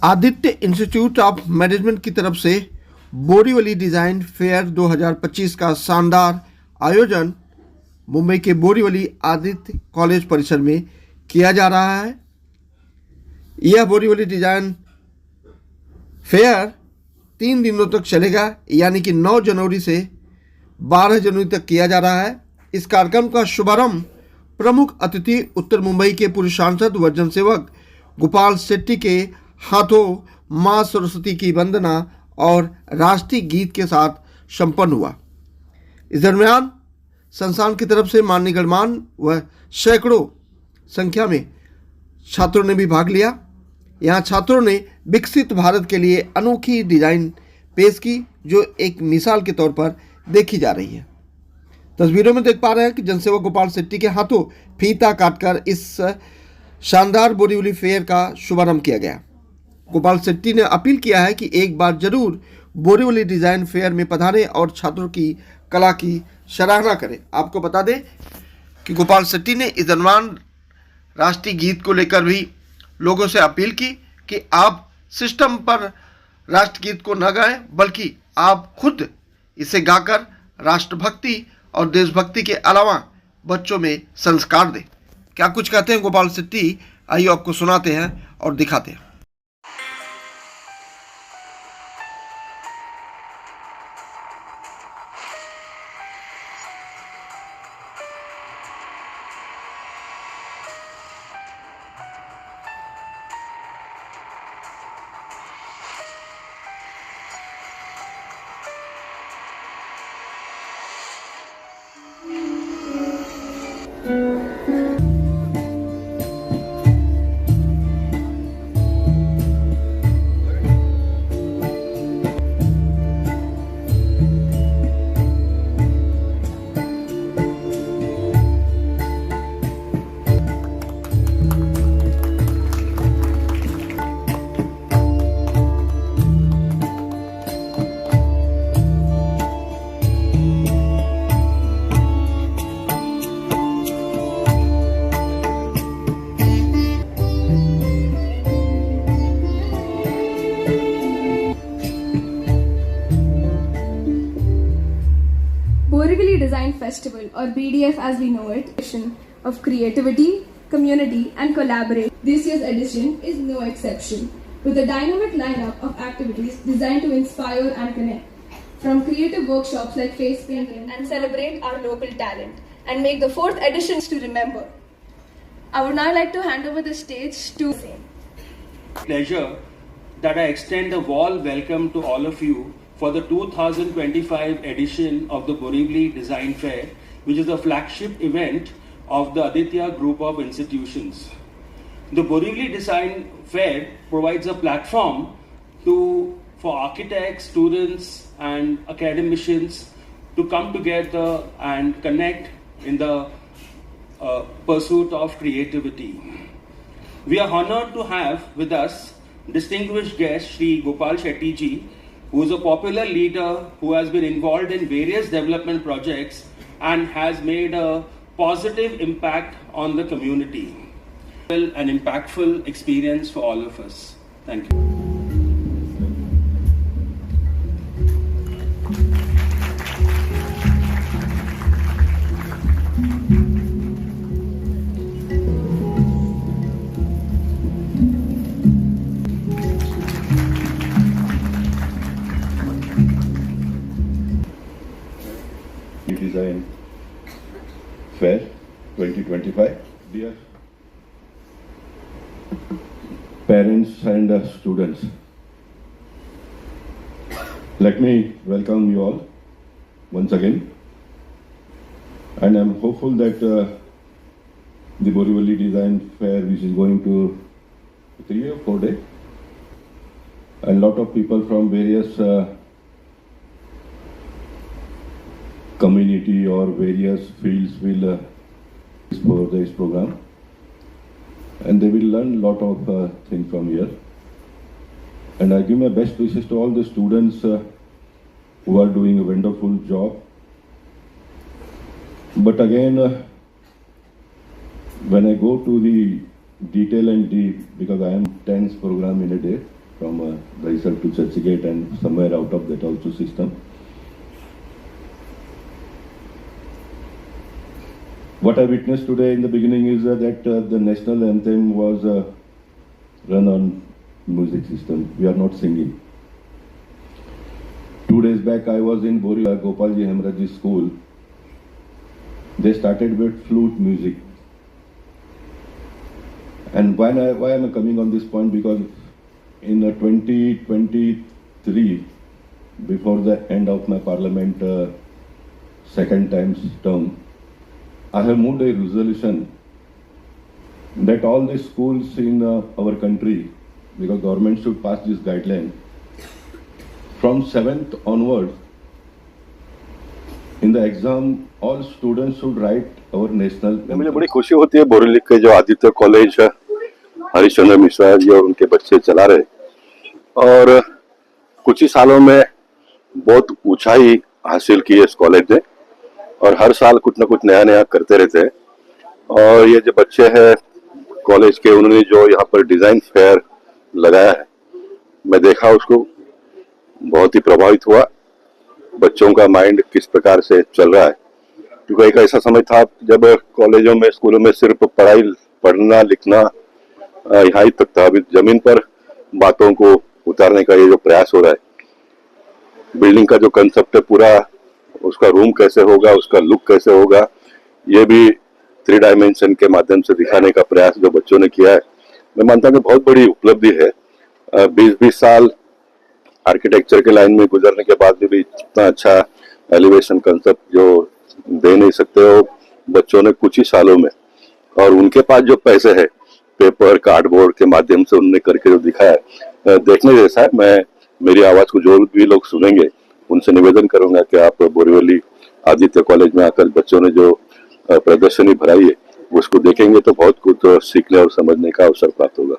Aditya institute of management की तरफ से बोरीवली डिज़ाइन फेयर 2025 का शानदार आयोजन मुंबई के बोरीवली आदित्य कॉलेज परिसर में किया जा रहा है। यह बोरीवली डिज़ाइन फेयर 3 दिनों तक चलेगा, यानी कि 9 जनवरी से 12 जनवरी तक किया जा रहा है। इस कार्यक्रम का शुभारंभ प्रमुख अतिथि उत्तर मुंबई के पूर्व सांसद व जनसेवक गोपाल शेट्टी के हाथों मां सरस्वती की वंदना और राष्ट्रीय गीत के साथ संपन्न हुआ। इस दरमियान संस्थान की तरफ से माननीय गणमान्य व सैकड़ों संख्या में छात्रों ने भी भाग लिया। यहाँ छात्रों ने विकसित भारत के लिए अनोखी डिजाइन पेश की, जो एक मिसाल के तौर पर देखी जा रही है। तस्वीरों में देख पा रहे हैं कि जनसेवक गोपाल शेट्टी के हाथों फीता काटकर इस शानदार बोरीवली फेयर का शुभारंभ किया गया। गोपाल शेट्टी ने अपील किया है कि एक बार जरूर बोरीवली डिजाइन फेयर में पधारें और छात्रों की कला की सराहना करें। आपको बता दें कि गोपाल शेट्टी ने इस दरमियान राष्ट्रीय गीत को लेकर भी लोगों से अपील की कि आप सिस्टम पर राष्ट्रगीत को न गाएं, बल्कि आप खुद इसे गाकर राष्ट्रभक्ति और देशभक्ति के अलावा बच्चों में संस्कार दें। क्या कुछ कहते हैं गोपाल शेट्टी, आइए आपको सुनाते हैं और दिखाते हैं। Borivali Design Festival, or BDF as we know it, of creativity, community and collaboration. This year's edition is no exception, with a dynamic lineup of activities designed to inspire and connect. From creative workshops like face painting and celebrate our local talent and make the 4th edition to remember. I would now like to hand over the stage to Pleasure that I extend a warm welcome to all of you for the 2025 edition of the Borivali Design Fair, which is the flagship event of the Aditya Group of Institutions. The Borivali Design Fair provides a platform for architects, students and academicians to come together and connect in the pursuit of creativity. We are honored to have with us distinguished guest Shri Gopal Shetty ji, who is a popular leader who has been involved in various development projects and has made a positive impact on the community. An impactful experience for all of us. Thank you. Design Fair 2025. Dear parents and students, let me welcome you all once again, and I'm hopeful that the Borivali Design Fair, which is going to 3 or 4 days, and a lot of people from various community or various fields will for this program, and they will learn a lot of things from here. And I give my best wishes to all the students who are doing a wonderful job. But again, when I go to the detail and deep, because I am 10 program in a day from Dahisar to Churchgate and somewhere out of that also system. What I witnessed today in the beginning is that the national anthem was run on music system. We are not singing. 2 days back I was in Borivali, Gopalji Hemrajji school. They started with flute music. And why am I coming on this point? Because in 2023, before the end of my parliament second time's term, I have moved a resolution that all the schools in our country, because government should pass this guideline, from 7th onwards, in the exam, all students should write our national anthem. मुझे बड़ी खुशी होती है बोरीवली के जो Aditya college Harishchandra Mishra ji और उनके बच्चे चला रहे और कुछ ही सालों में बहुत ऊंचाई हासिल की है इस कॉलेज ने और हर साल कुछ ना कुछ नया नया करते रहते हैं। और ये जो बच्चे हैं कॉलेज के, उन्होंने जो यहाँ पर डिजाइन फेयर लगाया है, मैं देखा उसको बहुत ही प्रभावित हुआ। बच्चों का माइंड किस प्रकार से चल रहा है, क्योंकि एक ऐसा समय था जब कॉलेजों में स्कूलों में सिर्फ पढ़ना लिखना यहाँ ही तक था। अभी जमीन पर बातों को उतारने का ये जो प्रयास हो रहा है, बिल्डिंग का जो कंसेप्ट है पूरा, उसका रूम कैसे होगा, उसका लुक कैसे होगा, ये भी 3 डायमेंशन के माध्यम से दिखाने का प्रयास जो बच्चों ने किया है, मैं मानता हूँ कि बहुत बड़ी उपलब्धि है। 20-20 साल आर्किटेक्चर के लाइन में गुजरने के बाद भी इतना अच्छा एलिवेशन कंसेप्ट जो दे नहीं सकते हो बच्चों ने कुछ ही सालों में, और उनके पास जो पैसे है पेपर कार्डबोर्ड के माध्यम से उन्होंने करके जो दिखाया है, देखने जैसा है। मैं मेरी आवाज को जो भी लोग सुनेंगे उनसे निवेदन करूंगा कि आप बोरीवली आदित्य कॉलेज में आकर बच्चों ने जो प्रदर्शनी भराई है उसको देखेंगे तो बहुत कुछ सीखने और समझने का अवसर प्राप्त होगा।